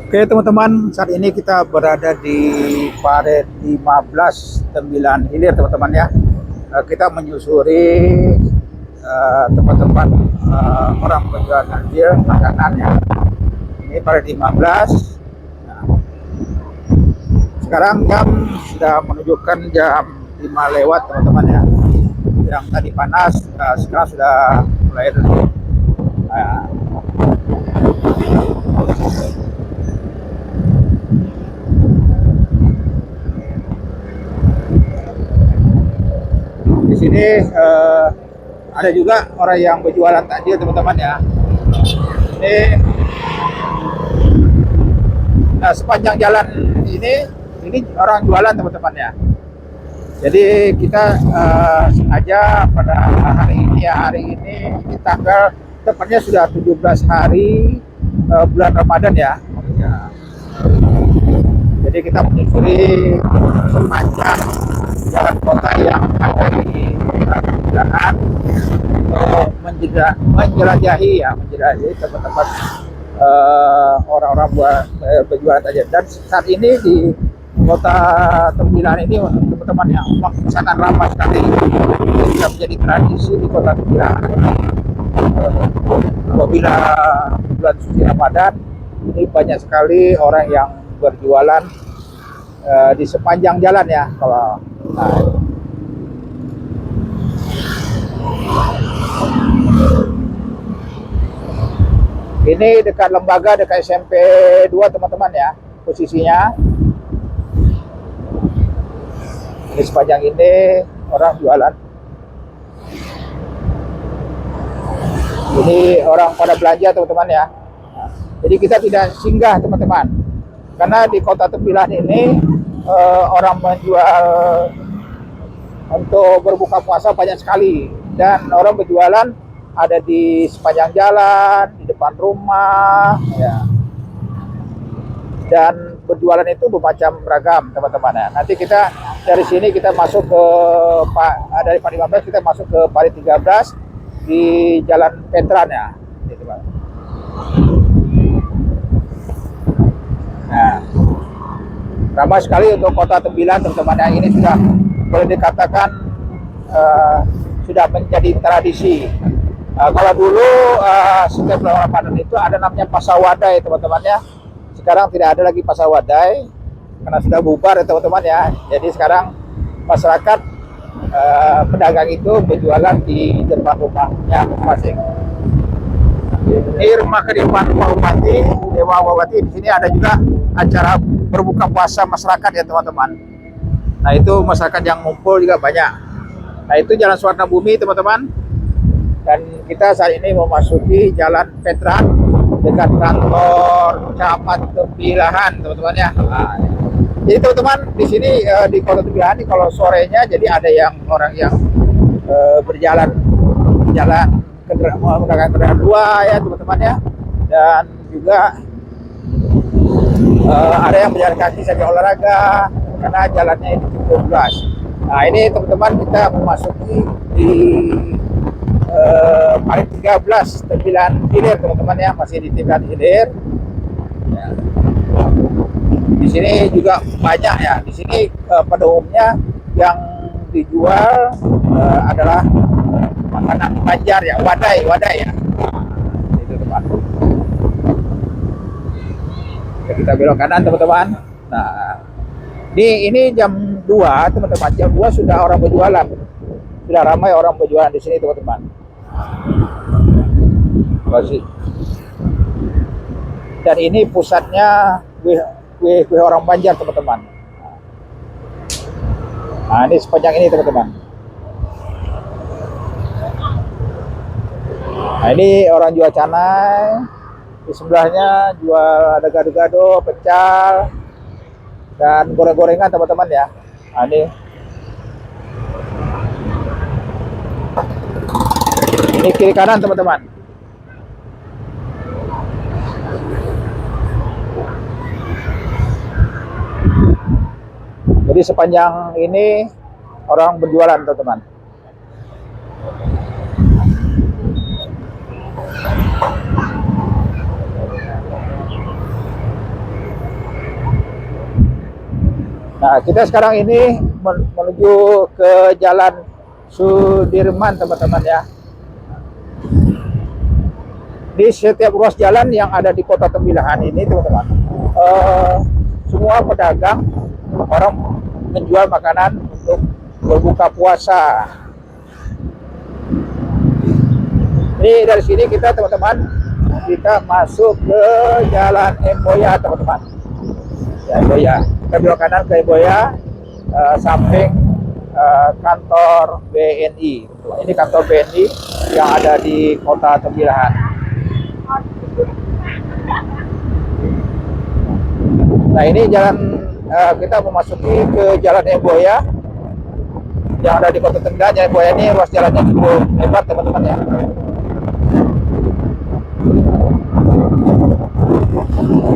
Oke teman-teman, saat ini kita berada di Paret 15 Tembilan Hilir teman-teman ya. Kita menyusuri tempat-tempat orang penjual takjil makanan ya. Ini Paret 15. Nah, sekarang jam sudah menunjukkan jam 5 lewat teman-teman ya. Yang tadi panas, sekarang sudah mulai redup. Di sini ada juga orang yang berjualan takjil teman-teman ya. Ini sepanjang jalan ini orang jualan teman-teman ya. Jadi kita sengaja pada hari ini tanggal tepatnya sudah 17 hari bulan Ramadan ya. Jadi kita menyusuri sepanjang jalan kota yang ada di perjalanan menjelajahi tempat-tempat orang-orang buat berjualan aja. Dan saat ini di kota Tembilan ini teman-teman yang sangat ramai sekali. Sudah menjadi tradisi di kota Tembilan. Apabila bulan suci Ramadan ini banyak sekali orang yang berjualan di sepanjang jalan ya. Kalau ini dekat lembaga, dekat SMP 2 teman-teman ya posisinya. Di sepanjang ini orang jualan. Ini orang pada belanja teman-teman ya. Jadi kita tidak singgah teman-teman, karena di kota Tembilan ini orang menjual untuk berbuka puasa banyak sekali, dan orang berjualan ada di sepanjang jalan, di depan rumah ya. Dan berjualan itu bermacam ragam teman-teman ya. Nanti kita dari sini kita masuk ke dari Parit 15 kita masuk ke Parit 13 di Jalan Veteran ya. Gitu, Pak. Nah, ramai sekali untuk kota Tembilan teman-teman ya. Ini sudah boleh dikatakan sudah menjadi tradisi. Kalau dulu setiap bulan Ramadan itu ada namanya pasar wadai teman-teman ya. Sekarang tidak ada lagi pasar wadai karena sudah bubar ya teman-teman ya. Jadi sekarang masyarakat pedagang itu berjualan di depan rumahnya masing. Ini rumah kediaman Pak Bupati, Dewa Bupati. Di sini ada juga acara berbuka puasa masyarakat ya teman-teman. Nah itu masyarakat yang ngumpul juga banyak. Nah itu Jalan Suwarna Bumi teman-teman. Dan kita saat ini memasuki Jalan Veteran dekat kantor Camat Tembilahan teman-teman ya. Nah, jadi teman-teman di sini di Kota Tembilahan ini kalau sorenya jadi ada yang orang yang berjalan menggunakan kendaraan dua ya teman-teman ya, dan juga ada yang berjalan kaki sambil olahraga karena jalannya itu cukup luas. Nah ini teman-teman kita memasuki di Parit 13 Tembilan Hilir teman-teman ya, masih di Tembilan Hilir. Ya. Di sini juga banyak ya. Di sini pada umumnya yang dijual adalah makanan Banjar ya, wadai ya. Itu teman. Ya, kita belok kanan teman-teman. Nah, ini jam 2 teman-teman. Jam 2 sudah orang berjualan. Sudah ramai orang berjualan di sini teman-teman. Masih. Dan ini pusatnya kue orang Banjar teman-teman. Nah ini sepanjang ini teman-teman. Nah ini orang jual canai. Di sebelahnya jual ada gado-gado, pecel, dan goreng-gorengan teman-teman ya. Nah ini kiri kanan teman-teman. Jadi sepanjang ini orang berjualan teman-teman. Nah, kita sekarang ini menuju ke Jalan Sudirman, teman-teman ya. Di setiap ruas jalan yang ada di Kota Tembilahan ini, teman-teman, semua pedagang, orang menjual makanan untuk berbuka puasa. Ini dari sini kita, teman-teman, kita masuk ke Jalan Emboya, teman-teman. Ya, Emboya. Kita belok kanan ke Emboya, samping kantor BNI. Ini kantor BNI yang ada di Kota Tembilahan. Nah, ini jalan, kita memasuki ke Jalan Emboya yang ada di Kota Tembilahan. Jalan Emboya ini ruas jalannya cukup lebar, teman-teman ya.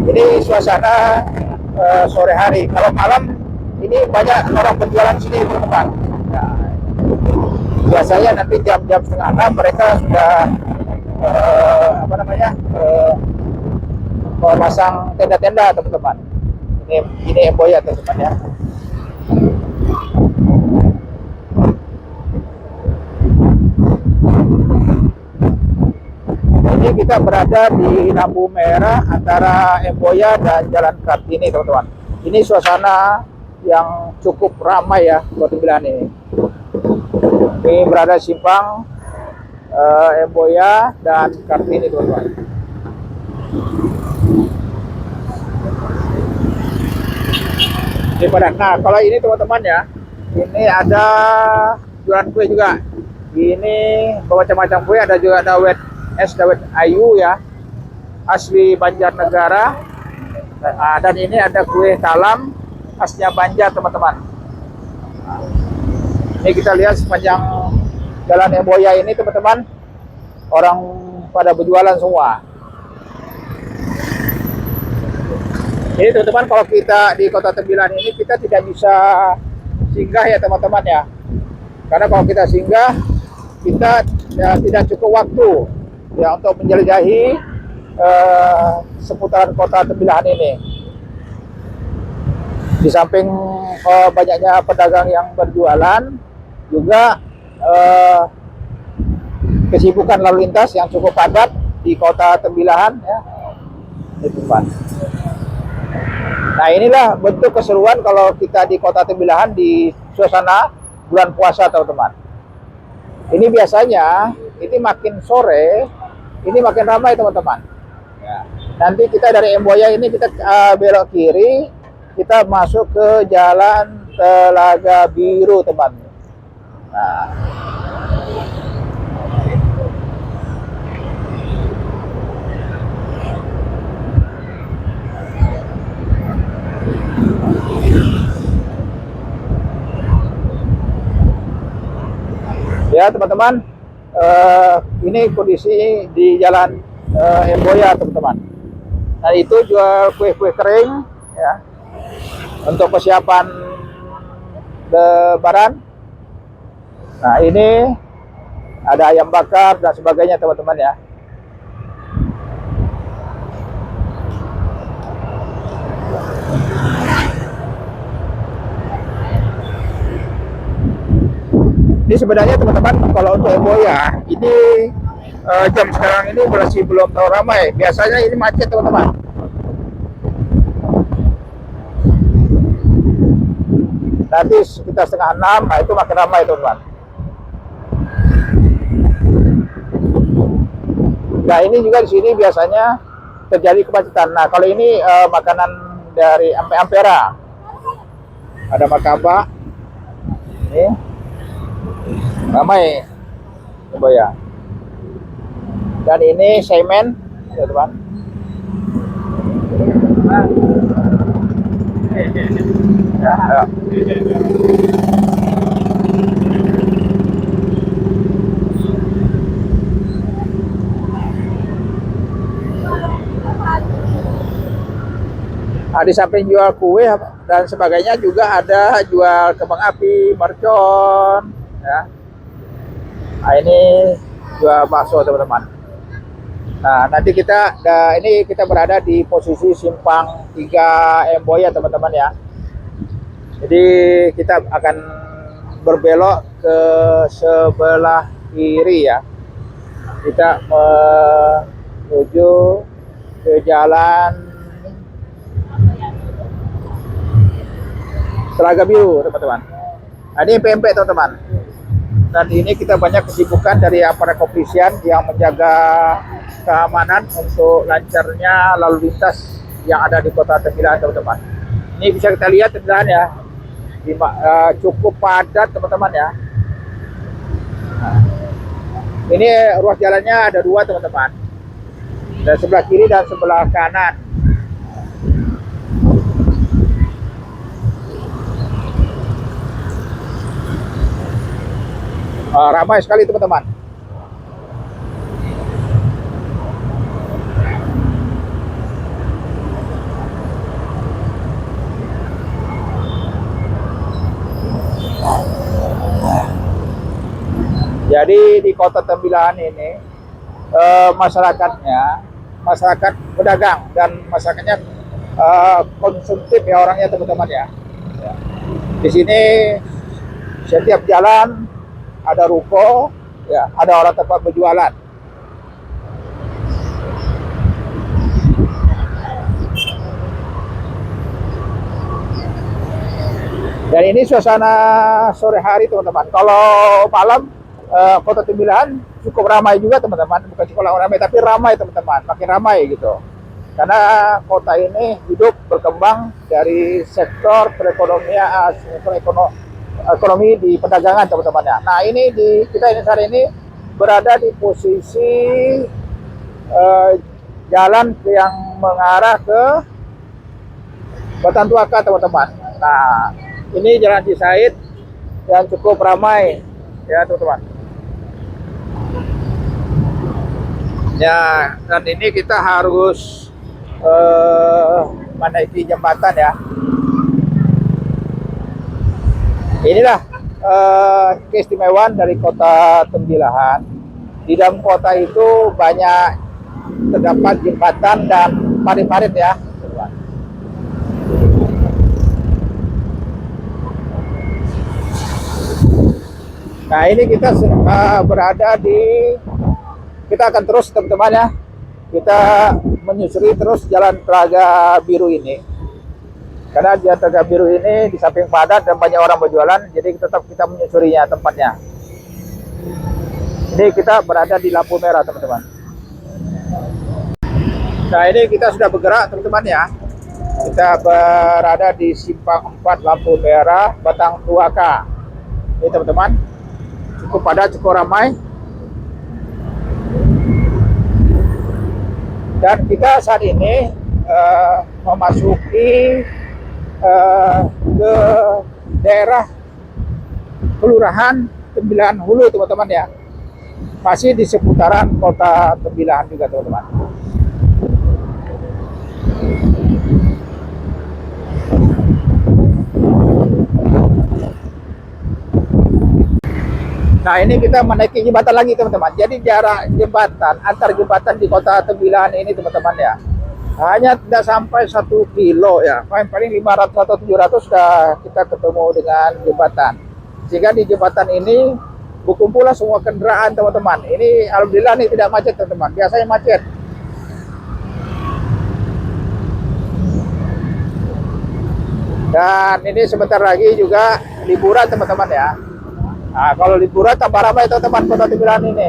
Ini suasana sore hari. Kalau malam ini banyak orang berjualan sini, teman-teman. Nah, biasanya nanti jam-jam setengah 6 mereka sudah memasang tenda-tenda, teman-teman. Ini Emboya, teman-teman ya. Ini kita berada di lampu merah antara Emboya dan Jalan Kartini, teman-teman. Ini suasana yang cukup ramai ya, Kota Tembilahan ini. Ini berada simpang Emboya dan Kartini, teman-teman. Nah, kalau ini, teman-teman ya, ini ada jualan kue juga. Ini macam-macam kue, ada juga dawet es dawet ayu ya, asli Banjarnegara. Dan ini ada kue talam khasnya Banjar, teman-teman. Ini kita lihat sepanjang Jalan Emboya ini, teman-teman, orang pada berjualan semua. Ini, teman-teman, kalau kita di Kota Tembilahan ini kita tidak bisa singgah ya, teman-teman ya. Karena kalau kita singgah, kita ya, tidak cukup waktu ya untuk menjelajahi seputaran Kota Tembilahan ini. Di samping banyaknya pedagang yang berjualan, juga kesibukan lalu lintas yang cukup padat di Kota Tembilahan ya. Nah, inilah bentuk keseruan kalau kita di Kota Tembilahan di suasana bulan puasa, teman-teman. Ini biasanya ini makin sore ini makin ramai, teman-teman ya. Nanti kita dari Emboya ini kita belok kiri, kita masuk ke Jalan Telaga Biru, teman. Nah, ya, teman-teman, ini kondisi di Jalan Emboya, teman-teman. Nah, itu jual kue-kue kering ya, untuk persiapan Lebaran. Nah, ini ada ayam bakar dan sebagainya, teman-teman ya. Ini sebenarnya, teman-teman, kalau untuk Emboya ini jam sekarang ini masih belum terlalu ramai. Biasanya ini macet, teman-teman. Nanti sekitar setengah 6, nah itu makin ramai, teman-teman. Nah, ini juga di sini biasanya terjadi kemacetan. Nah, kalau ini makanan dari Ampera. Ada martabak. Ini ramai, Emboya. Dan ini semen, ya, teman. Ya, ya. Nah, di samping jual kue dan sebagainya juga ada jual kembang api, mercon, ya. Nah, ini jual bakso, teman-teman. Nah, nanti kita berada di posisi simpang 3 Emboya, teman-teman ya. Jadi kita akan berbelok ke sebelah kiri ya. Kita menuju ke jalan Telaga Biru, teman-teman. Nah, ini PMP, teman-teman. Dan ini kita banyak kesibukan dari aparat kepolisian yang menjaga keamanan untuk lancarnya lalu lintas yang ada di Kota Tembilahan, teman-teman. Ini bisa kita lihat Tembilahan ya, cukup padat, teman-teman ya. Nah, ini ruas jalannya ada dua, teman-teman. Dan sebelah kiri dan sebelah kanan. Ramai sekali, teman-teman. Jadi di Kota Tembilahan ini masyarakat pedagang dan masyarakatnya konsumtif ya orangnya, teman-teman ya. Di sini setiap jalan ada ruko, ya, ada orang tempat berjualan. Dan ini suasana sore hari, teman-teman. Kalau malam Kota Tembilahan cukup ramai juga, teman-teman. Bukan cukup ramai, tapi ramai, teman-teman. Makin ramai gitu. Karena kota ini hidup berkembang dari sektor perekonomian, ekonomi di perdagangan, teman-teman ya. Nah, ini kita saat ini berada di posisi jalan yang mengarah ke Batan Tuaka, teman-teman. Nah, ini Jalan Cisaid yang cukup ramai ya, teman-teman. Ya, dan ini kita harus menaiki jembatan ya. Inilah keistimewaan dari Kota Tembilahan. Di dalam kota itu banyak terdapat jembatan dan parit-parit ya. Nah, ini kita berada kita akan terus, teman-teman ya. Kita menyusuri terus jalan Telaga Biru ini. Karena di Telaga Biru ini di samping padat dan banyak orang berjualan, jadi tetap kita menyusurinya tempatnya. Ini kita berada di lampu merah, teman-teman. Nah, ini kita sudah bergerak, teman-teman ya. Kita berada di simpang 4 lampu merah Batan Tuaka. Ini, teman-teman, cukup padat, cukup ramai. Dan kita saat ini memasuki ke daerah Kelurahan Tembilahan Hulu, teman-teman ya. Masih di seputaran Kota Tembilahan juga, teman-teman. Nah, ini kita menaiki jembatan lagi, teman-teman. Jadi jarak antar jembatan di Kota Tembilahan ini, teman-teman ya, hanya tidak sampai 1 kilo ya, paling 500 atau 700 sudah kita ketemu dengan jembatan. Sehingga di jembatan ini berkumpullah semua kendaraan, teman-teman. Ini alhamdulillah nih tidak macet, teman-teman. Biasanya macet. Dan ini sebentar lagi juga liburan, teman-teman ya. Nah, kalau liburan tambah ramai, teman-teman, Kota Tembilahan ini.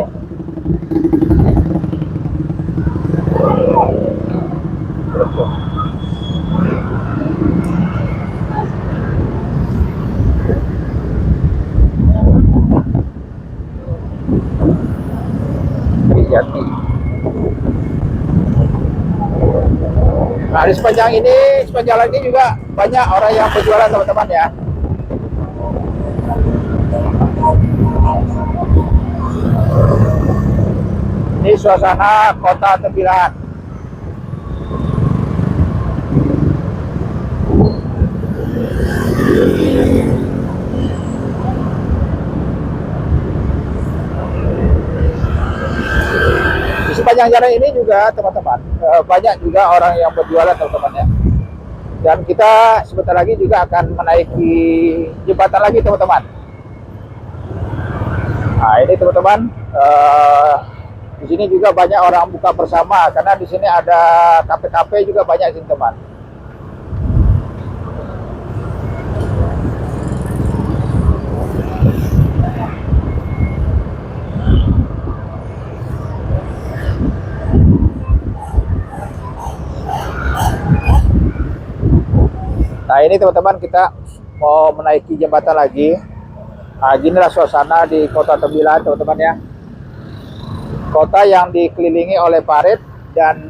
Jati. Nah, di sepanjang jalan ini juga banyak orang yang berjualan, teman-teman ya. Ini suasana Kota Tembilahan. Di sepanjang jalan ini juga, teman-teman, banyak juga orang yang berjualan, teman-teman ya. Dan kita sebentar lagi juga akan menaiki jembatan lagi teman-teman. Nah ini teman-teman, di sini juga banyak orang buka bersama karena di sini ada kafe-kafe juga banyak sini teman. Nah ini teman-teman, kita mau menaiki jembatan lagi. Nah ginilah suasana di Kota Tembilan teman-teman ya. Kota yang dikelilingi oleh parit dan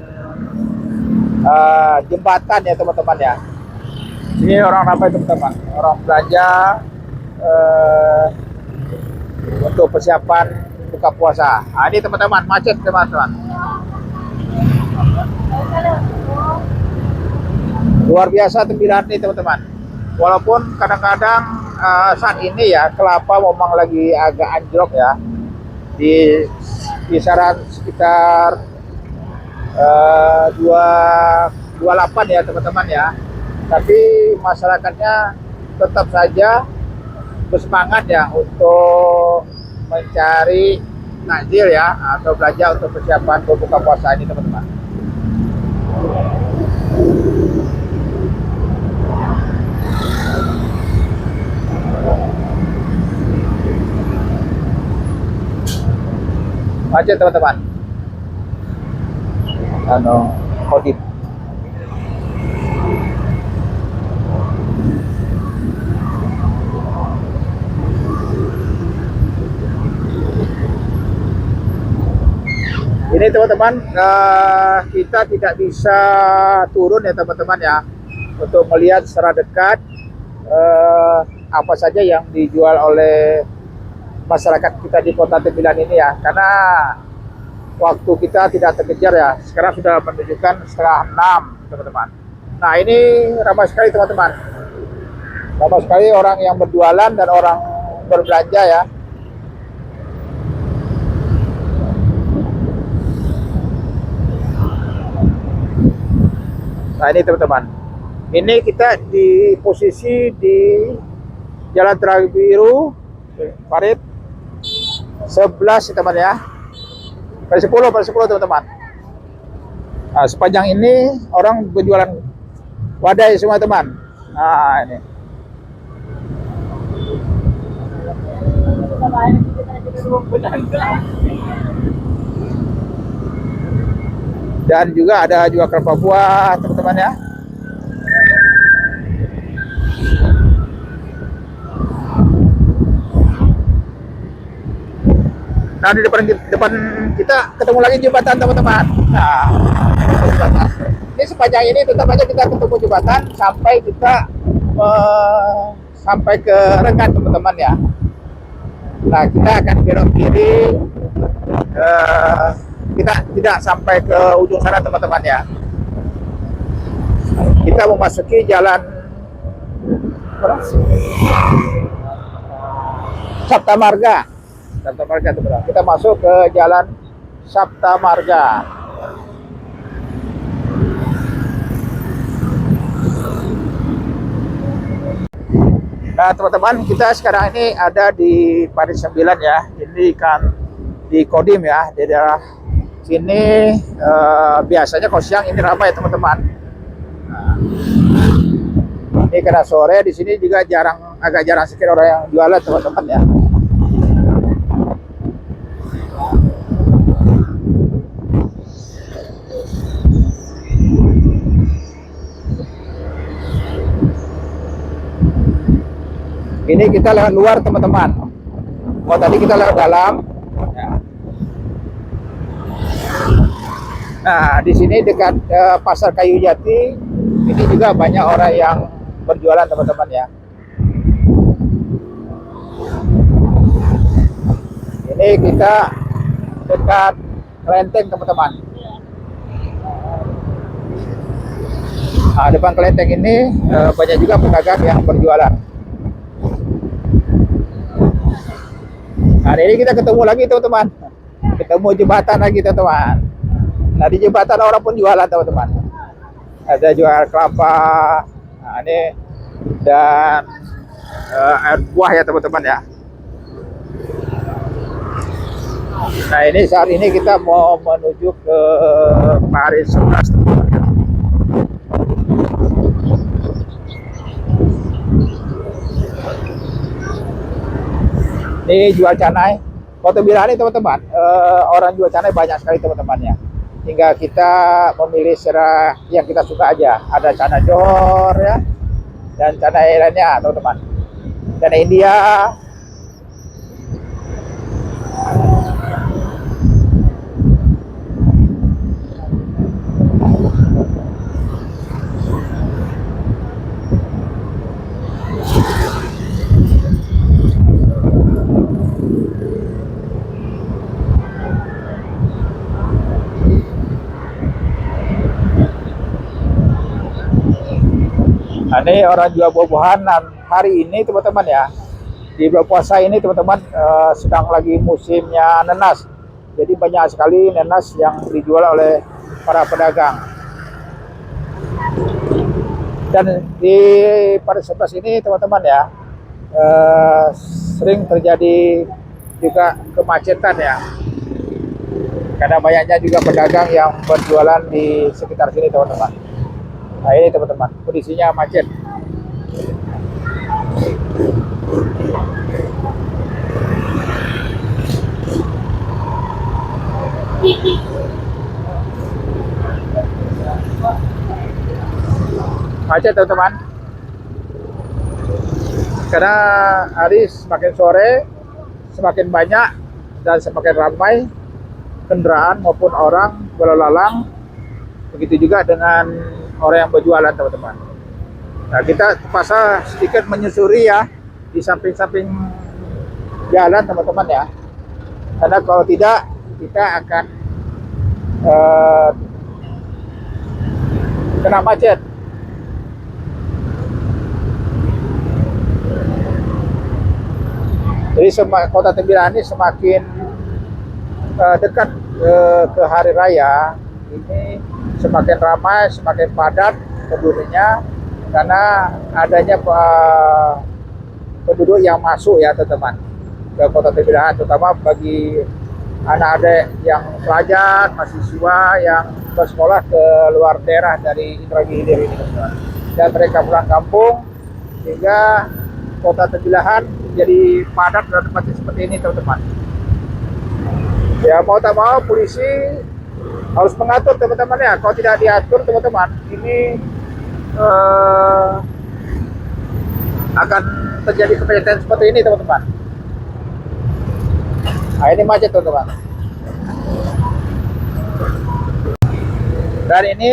jembatan ya teman-teman ya. Ini orang ramai teman-teman, orang belanja untuk persiapan buka puasa. Nah ini teman-teman, macet teman-teman. Luar biasa Tembilan nih teman-teman. Walaupun kadang-kadang saat ini ya kelapa memang lagi agak anjlok ya, di kisaran sekitar 28 ya teman-teman ya. Tapi masyarakatnya tetap saja bersemangat ya untuk mencari takjil ya, atau belanja untuk persiapan berbuka puasa ini teman-teman. Macet teman-teman. Kodim. Ini teman-teman, kita tidak bisa turun ya teman-teman ya, untuk melihat secara dekat apa saja yang dijual oleh masyarakat kita di Kota Tembilan ini ya, karena waktu kita tidak terkejar ya. Sekarang sudah menunjukkan 5:30 teman-teman. Nah ini ramai sekali teman-teman, ramai sekali orang yang berjualan dan orang berbelanja ya. Nah ini teman-teman, ini kita di posisi di Jalan Terawi Biru Parit 11 teman ya, pada 10 teman-teman. Nah, sepanjang ini orang berjualan wadai semua teman. Nah ini dan juga ada jual kelapa buah teman-teman ya. Nah di depan kita ketemu lagi jembatan teman-teman. Nah jembatan ini, sepanjang ini tetap aja kita ketemu jembatan sampai kita sampai ke Rengat teman-teman ya. Nah kita akan belok kiri, kita tidak sampai ke ujung sana teman-teman ya. Kita memasuki jalan Sabta Marga. Sabta Marga teman-teman. Kita masuk ke jalan Sabta Marga. Nah teman-teman, kita sekarang ini ada di Parit 9 ya. Ini kan di Kodim ya, di daerah sini. Biasanya kalau siang ini ramai teman-teman. Nah, ini karena sore di sini juga agak jarang sekali orang yang jualan teman-teman ya. Ini kita lewat luar teman-teman. Oh tadi kita lewat dalam. Nah di sini dekat Pasar Kayu Jati, ini juga banyak orang yang berjualan teman-teman ya. Ini kita dekat Kelenteng teman-teman. Nah, depan Kelenteng ini banyak juga pedagang yang berjualan. Nah ini kita ketemu lagi teman-teman, ketemu jembatan lagi teman-teman. Nah di jembatan orang pun jualan teman-teman. Ada jual kelapa, Nah, ini dan air buah ya teman-teman ya. Nah, ini saat ini kita mau menuju ke Paris 11 teman-teman. Ini jual canai. Kota Bilah ini teman-teman, orang jual canai banyak sekali teman-teman ya. Hingga kita memilih secara yang kita suka aja. Ada canai Johor ya, dan canai lainnya teman-teman. Canai India. Nah, ini orang jual buah-buahan. Hari ini teman-teman ya, di bulan puasa ini teman-teman sedang lagi musimnya nenas. Jadi banyak sekali nenas yang dijual oleh para pedagang. Dan di Paris 11 ini teman-teman ya, sering terjadi juga kemacetan ya. Karena banyaknya juga pedagang yang berjualan di sekitar sini teman-teman. Nah, ini teman-teman, kondisinya macet. Macet teman-teman. Karena hari semakin sore, semakin banyak dan semakin ramai kendaraan maupun orang berlalu lalang. Begitu juga dengan orang yang berjualan teman-teman. Nah, kita terpaksa sedikit menyusuri ya di samping-samping jalan teman-teman ya. Karena kalau tidak kita akan kena macet. Jadi Kota Tembilan ini semakin dekat ke hari raya ini semakin ramai, semakin padat penduduknya karena adanya penduduk yang masuk ya teman-teman ke Kota Tembilan, terutama bagi anak-anak yang pelajar, mahasiswa yang bersekolah ke luar daerah dari Indragiri Hilir ini teman-teman. Dan mereka pulang kampung sehingga Kota Tembilahan jadi padat dan tempat seperti ini teman-teman. Ya mau tak mau polisi harus mengatur teman-teman ya. Kalau tidak diatur teman-teman, ini akan terjadi kemacetan seperti ini teman-teman. Nah, ini macet teman-teman. Dan ini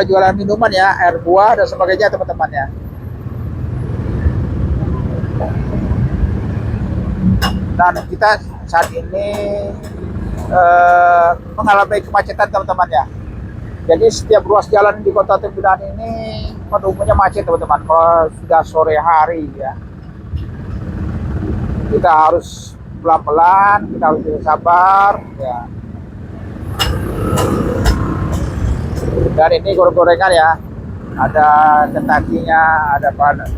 jualan minuman ya, air buah dan sebagainya teman-teman ya. Dan kita saat ini mengalami kemacetan teman-teman ya. Jadi setiap ruas jalan di Kota Tembilan ini pada umumnya macet teman-teman. Kalau sudah sore hari ya, kita harus pelan-pelan, kita harus sabar ya. Dan ini goreng-gorengan ya, ada kentakinya, ada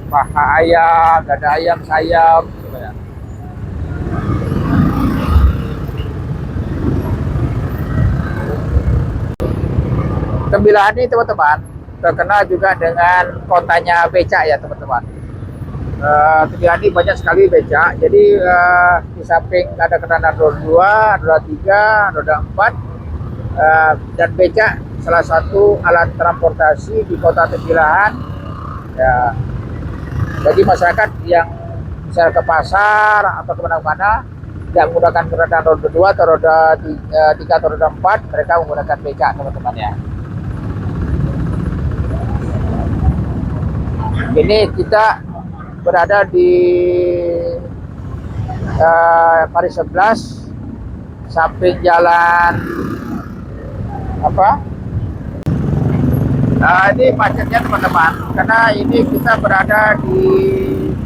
paha ayam, ada ayam sayap gitu ya. Tembilahan ini teman-teman terkenal juga dengan kotanya becak ya teman-teman. Tembilahan ini banyak sekali becak. Jadi di samping ada kendaraan roda 2, roda 3, roda 4 dan becak salah satu alat transportasi di Kota Tembilahan ya. Bagi masyarakat yang misalnya ke pasar atau kemana-mana yang menggunakan kendaraan roda 2 atau roda 3 atau roda 4, mereka menggunakan becak teman-teman ya. Ini kita berada di Paris 11, samping jalan apa? Nah, ini macetnya teman-teman, karena ini kita berada di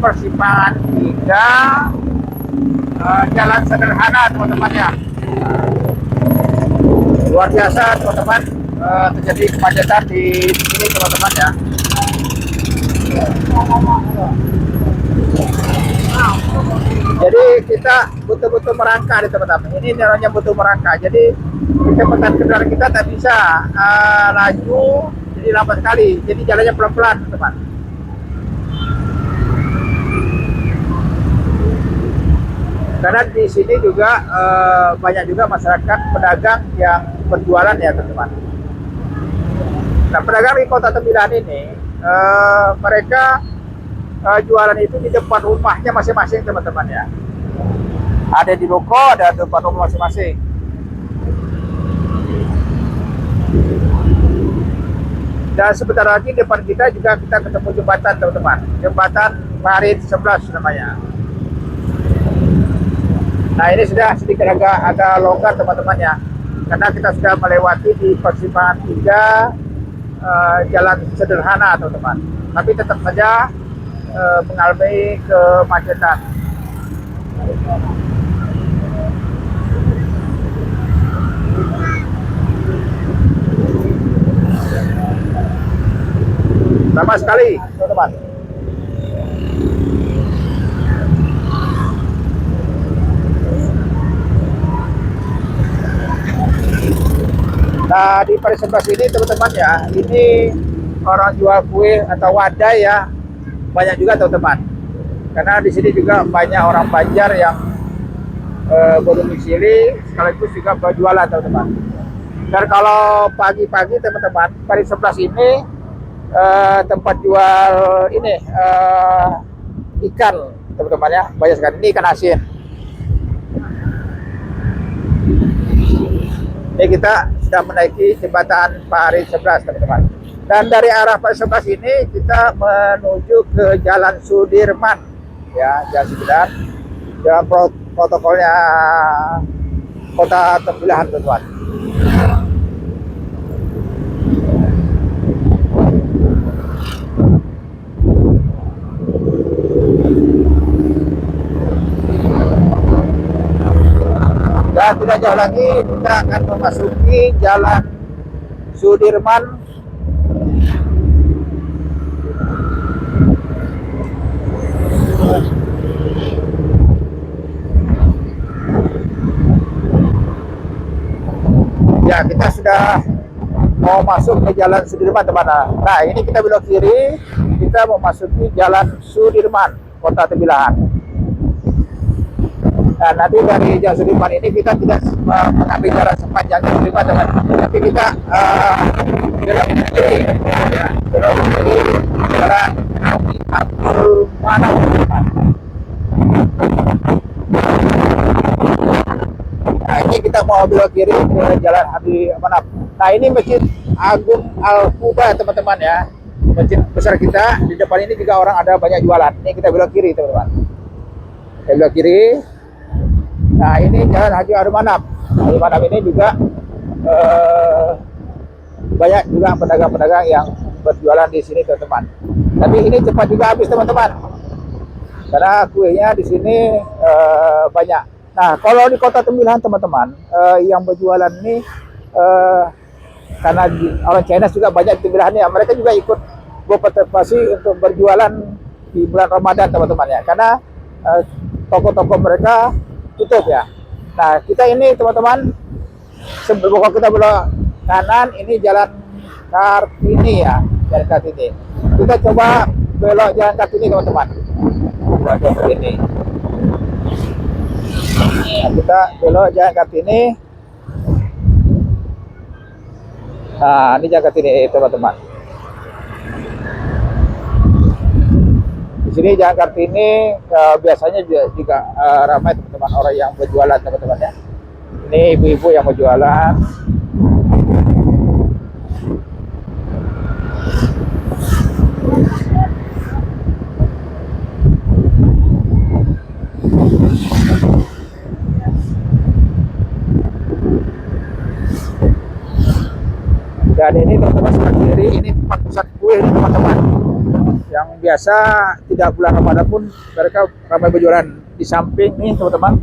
persimpangan 3 jalan sederhana teman-teman ya. Luar biasa teman-teman, terjadi kemacetan di sini teman-teman ya. Jadi kita betul-betul merangkak di teman-teman. Ini namanya betul merangkak. Jadi kecepatan kendaraan kita tak bisa laju jadi lambat sekali. Jadi jalannya pelan-pelan teman. Karena di sini juga banyak juga masyarakat pedagang yang berjualan ya teman-teman. Nah, pedagang di Kota Tembilahan ini mereka jualan itu di depan rumahnya masing-masing teman-teman ya. Ada di ruko, ada di depan rumah masing-masing. Dan sebentar lagi depan kita juga kita ketemu jembatan teman-teman. Jembatan Parit 11 namanya. Nah ini sudah sedikit agak longgar teman-teman ya. Karena kita sudah melewati di persimpangan 3 jalan sederhana teman-teman. Tapi tetap saja mengalami kemacetan. Lama sekali teman-teman. Nah di Parit 11 ini teman-teman ya, ini orang jual kue atau wadai ya, banyak juga teman-teman. Karena di sini juga banyak orang Banjar yang berdomisili sekaligus juga berjualan teman-teman. Dan kalau pagi-pagi teman-teman, Parit 11 ini tempat jual ini ikan teman-teman ya, banyak sekali. Ini ikan asin. Ini kita sudah menaiki jembatan Parit 11 teman-teman. Dan dari arah Parit 11 ini kita menuju ke Jalan Sudirman ya, Jalan Sudirman. Jalan protokolnya Kota Tembilahan teman-teman. Dan tidak jauh lagi kita akan memasuki Jalan Sudirman. Ya, kita sudah mau masuk ke Jalan Sudirman teman-teman. Nah, ini kita belok kiri, kita memasuki Jalan Sudirman, Kota Tembilahan. Nah, nanti dari Jalan Sudirman ini kita tidak mengambil jalan sepanjang Sudirman teman-teman, tapi kita belok kiri, ya, belok kiri Jalan Abdul Manaf. Nah, ini kita mau belok kiri ke Jalan Abdul Manaf. Nah, ini Masjid Agung Al-Quba teman-teman ya, masjid besar kita. Di depan ini juga orang ada banyak jualan. Ini kita belok kiri teman-teman. Kita belok kiri. Nah, ini Jalan Haji Abdul Manaf. Abdul Manaf ini juga banyak juga pedagang-pedagang yang berjualan di sini teman-teman. Tapi ini cepat juga habis teman-teman, karena kuenya di sini banyak. Nah, kalau di Kota Tembilahan teman-teman, yang berjualan ini karena orang China juga banyak di Tembilahan ya, mereka juga ikut berpartisipasi untuk berjualan di bulan Ramadan teman-teman ya, karena toko-toko mereka tutup ya. Nah, kita ini teman-teman, sebelum kita belok kanan, ini Jalan Kartini ya, Jalan Kartini. Kita coba belok Jalan Kartini teman-teman. Jalan Kartini. Nah, kita belok Jalan Kartini. Nah, ini Jalan Kartini teman-teman. Di sini Jalan Kartini biasanya juga ramai teman-teman, orang yang berjualan teman-teman ya. Ini ibu-ibu yang berjualan. Dan ini teman-teman sebelah kiri, ini tempat pusat kue ini teman-teman. Yang biasa tidak bulan Ramadan pun mereka ramai berjualan di samping ini teman-teman.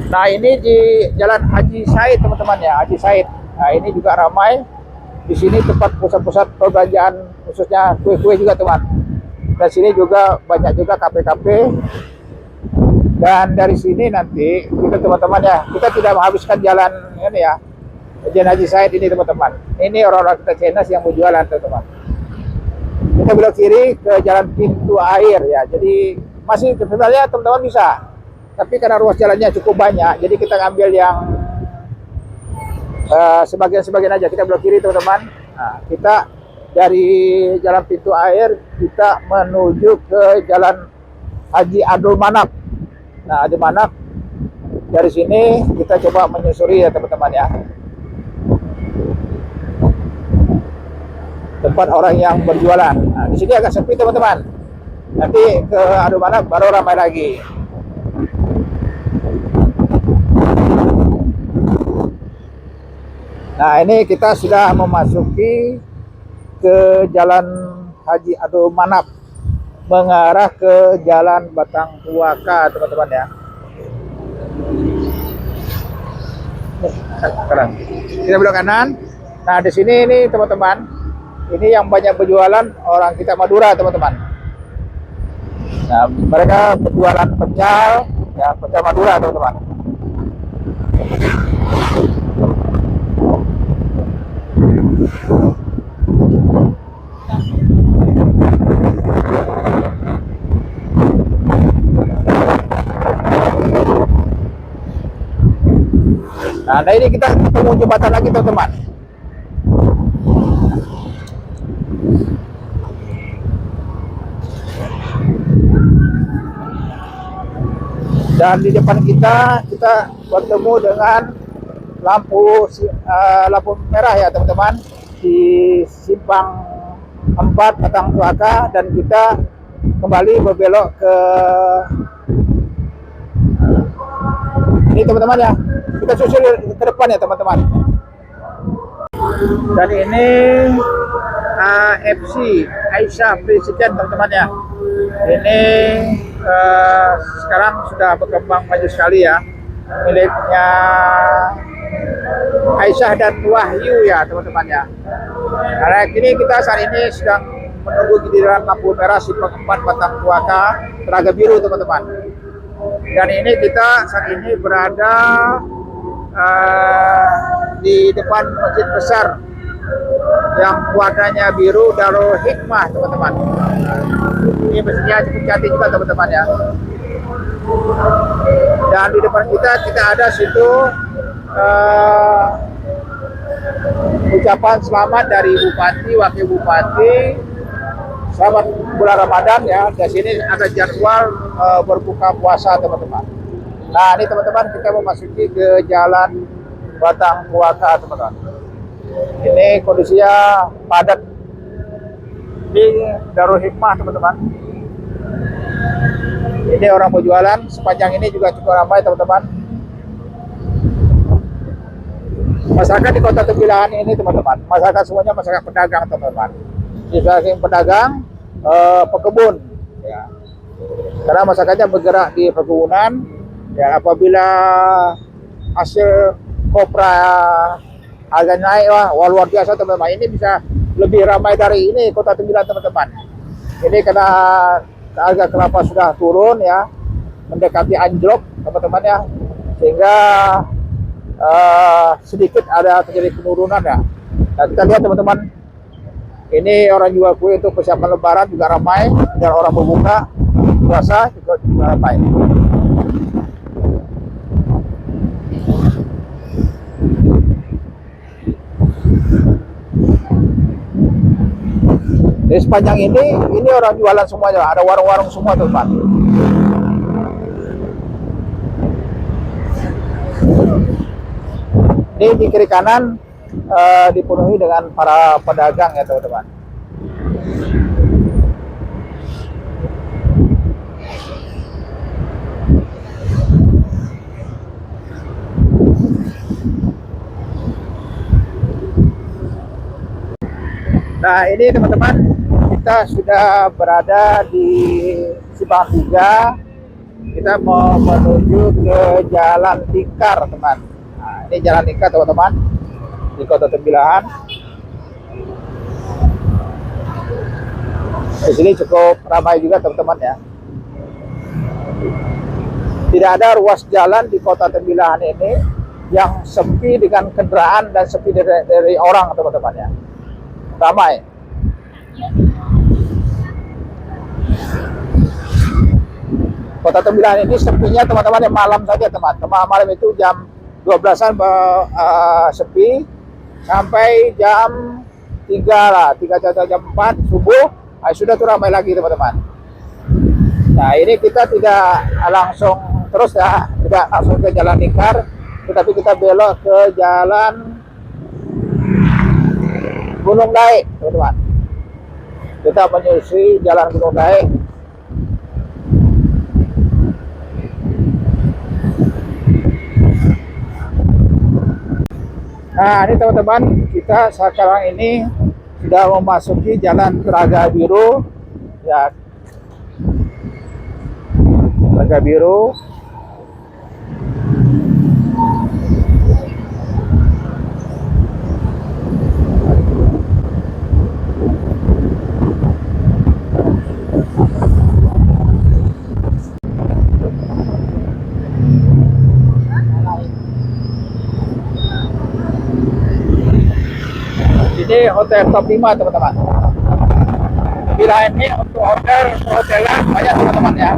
Nah, ini di Jalan Haji Said teman-teman ya, Haji Said. Nah, ini juga ramai. Di sini tempat pusat-pusat perbelanjaan khususnya kue-kue juga teman. Dan sini juga banyak juga kafe-kafe. Dan dari sini nanti kita teman-teman ya, kita tidak menghabiskan jalan ini ya, Jalan Haji Said ini teman-teman. Ini orang-orang kita Chinese yang mau jualan teman-teman. Kita belok kiri ke jalan pintu air ya. Jadi masih sebenarnya teman-teman bisa. Tapi karena ruas jalannya cukup banyak, jadi kita ambil yang sebagian-sebagian aja. Kita belok kiri teman-teman. Nah, kita dari jalan pintu air kita menuju ke jalan Haji Abdul Manap. Nah, di mana dari sini kita coba menyusuri ya teman-teman ya. Tempat orang yang berjualan. Nah, di sini agak sepi teman-teman. Nanti ke Abdul Manap baru ramai lagi. Nah, ini kita sudah memasuki ke jalan Haji Abdul Manap, mengarah ke jalan Batang Tuaka teman-teman ya. Sekarang kita belok kanan. Nah, di sini ini teman-teman, ini yang banyak berjualan orang kita Madura teman-teman. Nah, mereka berjualan pecel ya, pecel Madura teman-teman. Nah, ini kita ketemu jembatan lagi teman-teman. Dan di depan kita bertemu dengan lampu merah ya teman-teman di simpang 4 Batang Tuaka, dan kita kembali berbelok ke ini teman-teman ya. Kita susul ke depan ya teman-teman. Dan ini AFC Aisyah Presiden teman-teman ya. Ini sekarang sudah berkembang maju sekali ya, miliknya Aisyah dan Wahyu ya teman-teman ya. Karena ini kita saat ini sedang menunggu giliran lampu merah simpang 4 Batang Tuaka Telaga Biru teman-teman. Dan ini kita saat ini berada di depan masjid besar yang warnanya biru, Darul Hikmah teman-teman. Ini masjidnya cukup cantik juga teman-teman ya. Dan di depan kita ada situ ucapan selamat dari Bupati, Wakil Bupati, selamat bulan Ramadan ya. Di sini ada jadwal berbuka puasa teman-teman. Nah, ini teman-teman kita memasuki ke jalan Batang Tuaka teman-teman. Ini kondisinya padat di Darul Hikmah teman-teman. Ini orang mau jualan, sepanjang ini juga cukup ramai teman-teman. Masyarakat di Kota Tembilahan ini teman-teman, masyarakat semuanya masyarakat pedagang teman-teman. Di pedagang, pekebun ya. Karena masyarakatnya bergerak di perkebunan ya. Apabila hasil kopra harga naik, wah luar biasa teman-teman. Ini bisa lebih ramai dari ini Kota Tembilahan teman-teman. Ini karena harga kelapa sudah turun ya, mendekati anjlok teman-teman ya, sehingga sedikit ada terjadi penurunan ya. Nah, kita lihat teman-teman, ini orang jual kue untuk persiapan Lebaran juga ramai, dan orang berbuka puasa juga ramai. Di sepanjang ini orang jualan semuanya, ada warung-warung semua teman. Ini di kiri kanan dipenuhi dengan para pedagang ya teman-teman. Nah, ini teman-teman, kita sudah berada di Simpang 3. Kita mau menuju ke Jalan Lingkar teman. Nah, ini Jalan Lingkar teman-teman, di Kota Tembilahan. Di sini cukup ramai juga teman-teman ya. Tidak ada ruas jalan di Kota Tembilahan ini yang sepi dengan kendaraan dan sepi dari orang teman-teman ya. Ramai. Kota Tembilahan ini sepinya teman-teman yang malam saja teman-teman. Malam itu jam 12-an sepi sampai jam 3 lah, 3 jam 4 subuh, sudah tuh ramai lagi teman-teman. Nah ini kita tidak langsung terus ya, tidak langsung ke jalan lingkar, tetapi kita belok ke jalan Gunung Daik teman-teman. Kita menyusuri jalan Gunung Daik. Nah ini teman-teman, kita sekarang ini sudah memasuki jalan Telaga Biru ya. Telaga Biru. Ini hotel top 5 teman-teman. Bila ini untuk hotelan banyak teman-teman ya.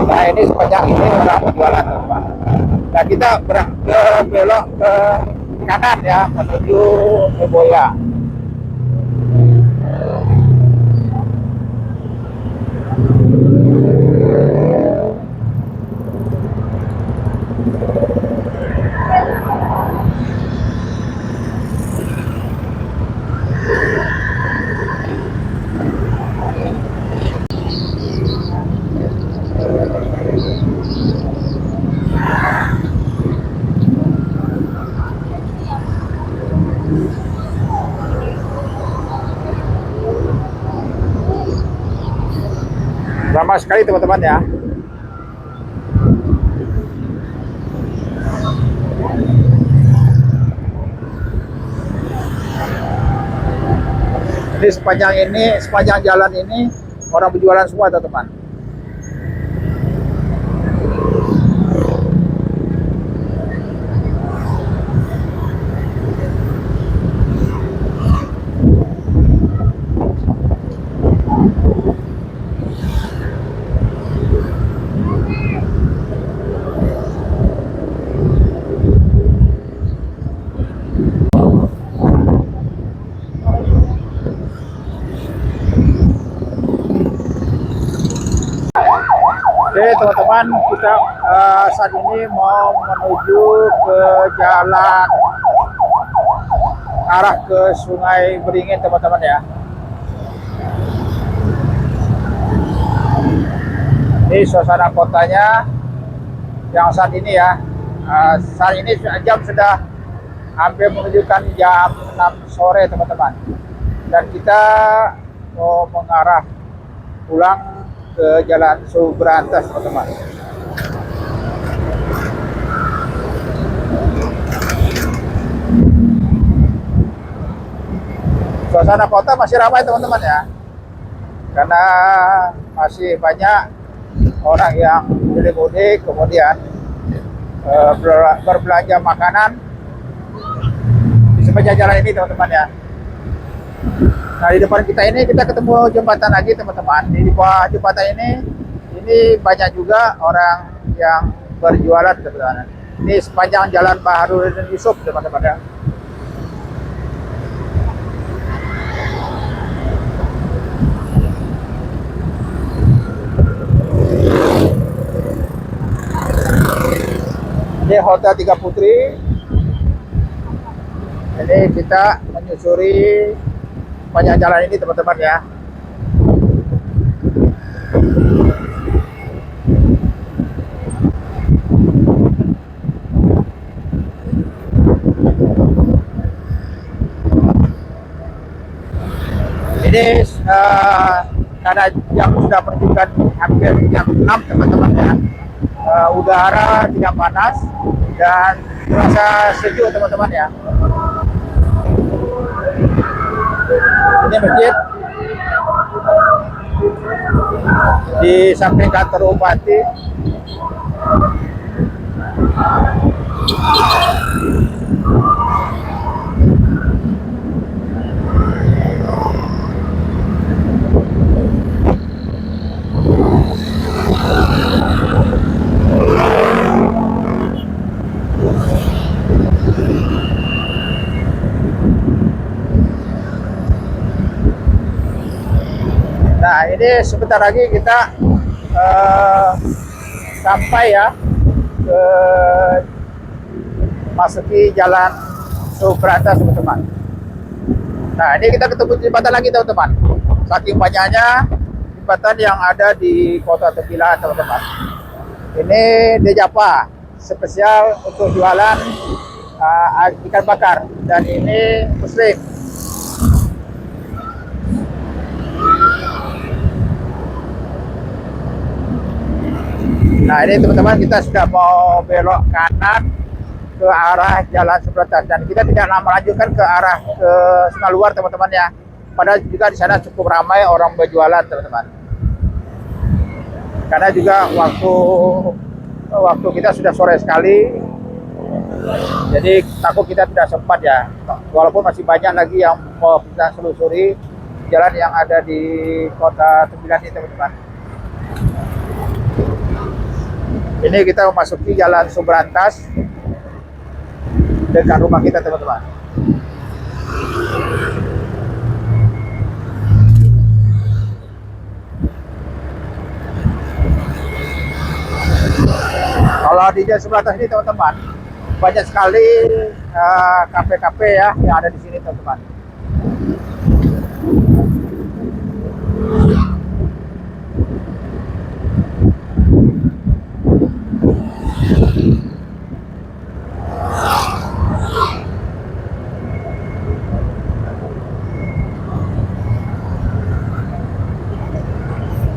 Nah ini sepanjang ini orang berjualan teman-teman. Nah kita belok ke kanan ya, menuju Leboya. Ramai sekali teman-teman ya. Ini sepanjang jalan ini orang berjualan semua teman-teman. Oke teman-teman, kita saat ini mau menuju ke jalan arah ke Sungai Beringin teman-teman ya. Ini suasana kotanya yang saat ini ya. Saat ini jam sudah hampir menunjukkan jam 6 sore teman-teman. Dan kita mau mengarah pulang ke Jalan Subrantas teman-teman. Suasana kota masih ramai teman-teman ya, karena masih banyak orang yang mudik, kemudian berbelanja makanan di sepanjang jalan ini teman-teman ya. Nah di depan kita ini kita ketemu jembatan lagi teman-teman. Di bawah jembatan ini banyak juga orang yang berjualan teman-teman. Ini sepanjang jalan Baharudin Yusuf teman-teman ya. Ini Hotel Tiga Putri. Ini kita menyusuri banyak jalan ini teman-teman ya. Ini karena jam sudah menunjukkan hampir jam 6 teman-teman ya. Udara tidak panas dan terasa sejuk teman-teman ya. Ini masjid di samping kantor bupati. Nah, ini sebentar lagi kita sampai ya ke masuki jalan Subrata, teman-teman. Nah, ini kita ketemu jembatan lagi, teman-teman. Saking banyaknya jembatan yang ada di Kota Tembilan, teman-teman. Ini Dejapa, spesial untuk jualan ikan bakar, dan ini Muslim. Nah, ini teman-teman, kita sudah mau belok kanan ke arah Jalan Subrata, dan kita tidak melanjutkan ke arah ke Sungai Luar, teman-teman ya. Padahal juga di sana cukup ramai orang berjualan, teman-teman. Karena juga waktu kita sudah sore sekali, jadi takut kita tidak sempat ya. Walaupun masih banyak lagi yang mau kita selusuri jalan yang ada di Kota Tembilan ini, teman-teman. Ini kita memasuki Jalan Subrantas dekat rumah kita, teman-teman. Kalau di Jalan Subrantas ini, teman-teman, banyak sekali kafe-kafe ya yang ada di sini, teman-teman.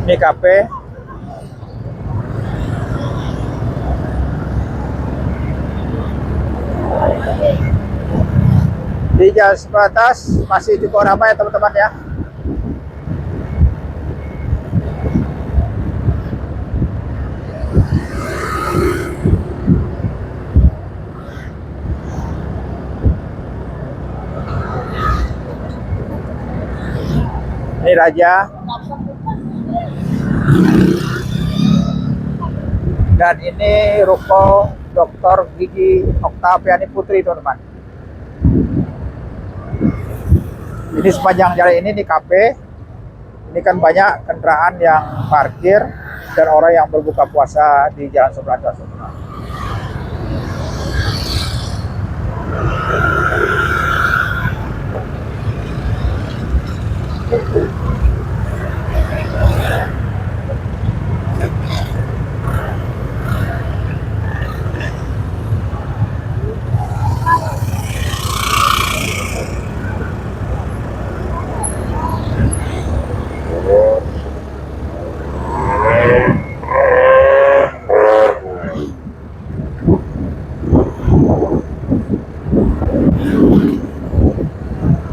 Ini kafe. Di Jalan Subrantas masih cukup ramai, teman-teman ya. Ini Raja. Dan ini ruko Dr. Gigi Oktaviani Putri, teman-teman. Ini sepanjang jalan ini kafe. Ini kan banyak kendaraan yang parkir dan orang yang berbuka puasa di Jalan Subrantas, teman-teman.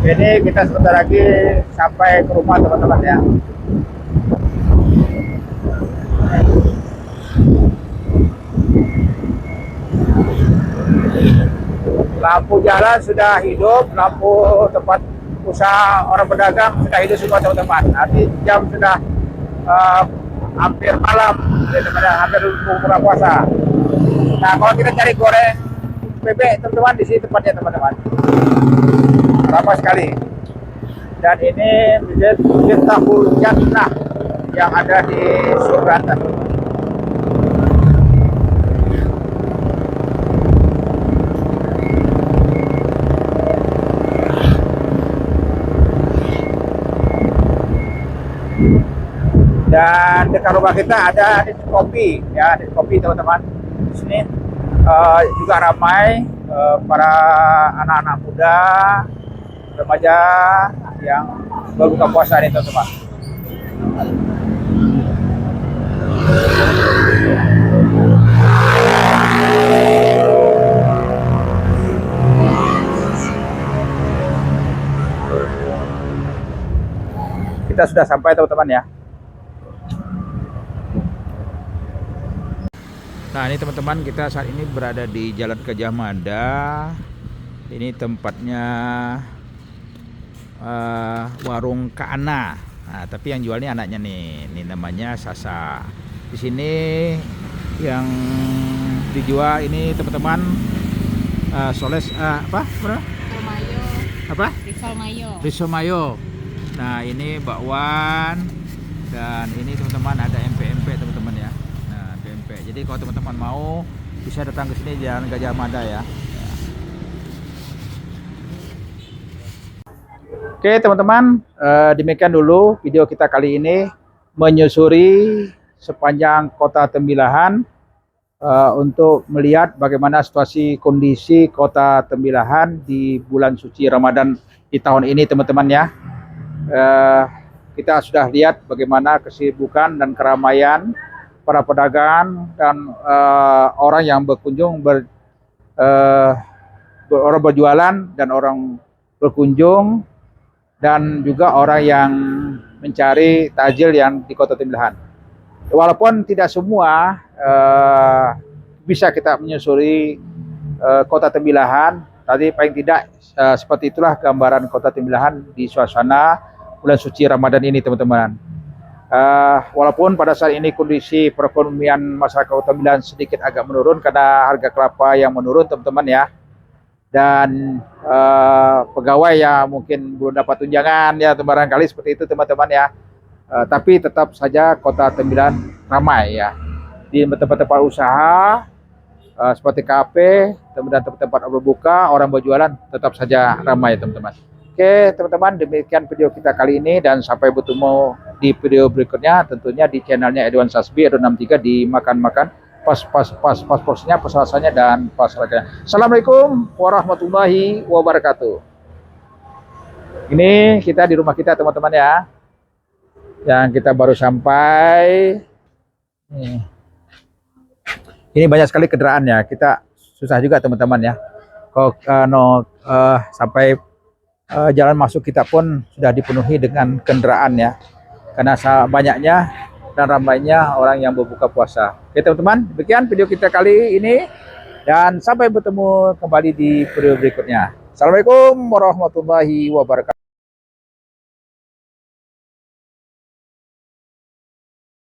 Ini kita sebentar lagi sampai ke rumah, teman-teman ya. Lampu jalan sudah hidup, lampu tempat usaha orang pedagang sudah hidup semua, teman-teman. Nanti jam sudah hampir malam, teman-teman, hampir buka puasa. Nah, kalau kita cari goreng bebek, teman-teman, di sini tempatnya, teman-teman. Ramai sekali. Dan ini Masjid Tahul Jannah yang ada di Subrata. Dan dekat rumah kita ada kopi, ya, kopi, teman-teman. Di sini juga ramai para anak-anak muda, remaja yang berbuka puasa ini, teman-teman. kita sudah sampai teman-teman ya. Nah ini teman-teman, kita saat ini berada di Jalan Gajah Mada. Ini tempatnya warung Kaana. Nah, tapi yang jualnya anaknya nih, ini namanya Sasa. Di sini yang dijual ini teman-teman soles apa? Mayo. Apa? Risol mayo. Risol mayo. Nah ini bakwan dan ini teman-teman ada MP-MP teman-teman ya. Nah MP. Jadi kalau teman-teman mau bisa datang ke sini Jalan Gajah Mada ya. Oke teman-teman, demikian dulu video kita kali ini menyusuri sepanjang Kota Tembilahan untuk melihat bagaimana situasi kondisi Kota Tembilahan di bulan suci Ramadan di tahun ini teman-teman ya. Kita sudah lihat bagaimana kesibukan dan keramaian para pedagang dan orang yang berkunjung orang berjualan dan orang berkunjung, dan juga orang yang mencari takjil yang di Kota Tembilahan. Walaupun tidak semua bisa kita menyusuri Kota Tembilahan, tadi paling tidak seperti itulah gambaran Kota Tembilahan di suasana bulan suci Ramadan ini teman-teman. Walaupun pada saat ini kondisi perekonomian masyarakat Kota Tembilahan sedikit agak menurun karena harga kelapa yang menurun teman-teman ya. Dan pegawai yang mungkin belum dapat tunjangan ya, barangkali seperti itu teman-teman ya. Tapi tetap saja Kota Tembilahan ramai ya. Di tempat-tempat usaha seperti kafe, kemudian tempat-tempat berbuka, orang berjualan tetap saja ramai teman-teman. Oke teman-teman, demikian video kita kali ini dan sampai bertemu di video berikutnya, tentunya di channelnya Edwan Sasbi Edwan 63 di makan-makan pas porsinya, pas rasanya dan pas harganya. Assalamualaikum warahmatullahi wabarakatuh. Ini kita di rumah kita teman-teman ya, yang kita baru sampai. Ini banyak sekali kendaraan ya, kita susah juga teman-teman ya. Kalau sampai jalan masuk kita pun sudah dipenuhi dengan kendaraan ya, karena banyaknya dan ramainya orang yang berbuka puasa. Oke teman-teman, demikian video kita kali ini dan sampai bertemu kembali di video berikutnya. Assalamualaikum warahmatullahi wabarakatuh.